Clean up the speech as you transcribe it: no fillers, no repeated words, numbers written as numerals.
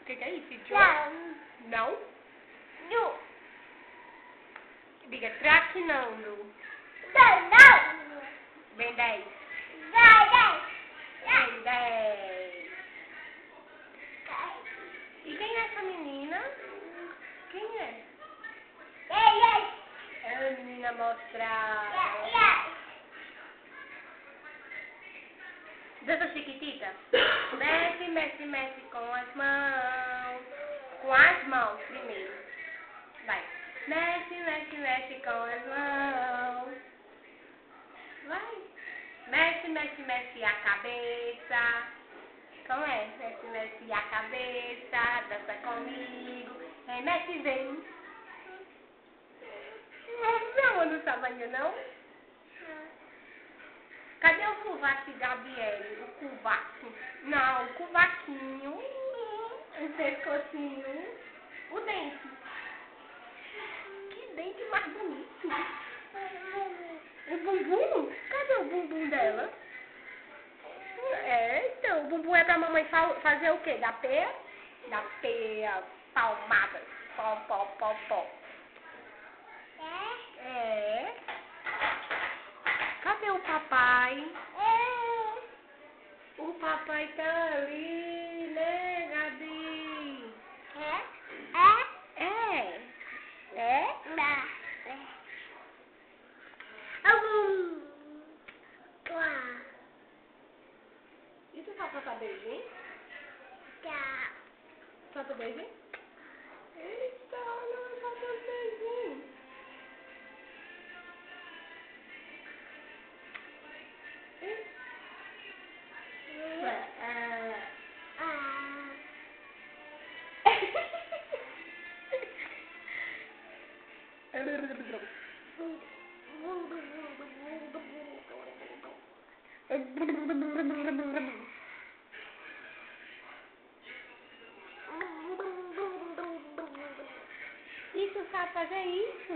O que é isso, idiota? Não? Não. Diga traquinando. Não. Bem 10. Bem 10. E quem é essa menina? Quem é? É a menina mostrada. Dança chiquitita? Mexe, mexe, mexe com as mãos. Com as mãos primeiro. Vai. Mexe, mexe, mexe com as mãos. Vai. Mexe, mexe, mexe a cabeça. Como é? Mexe, mexe a cabeça. Dança comigo. Mexe, vem. Não, não sabe ainda não? Cadê o Cuvaque, Gabriele? O Cuvaque? Não, o Cuvaquinho. O pescocinho. O dente. Que dente mais bonito. O bumbum? Cadê o bumbum dela? Então, o bumbum é pra mamãe fazer o quê? Da peia? Da peia, palmadas. Pó, pó, pó, pó. Cadê o papai? O papai tá ali, né, Gabi? E tu só pra beijinho? Só pra beijinho? Eita, olha, só pra beijinho. Isso sabe fazer isso?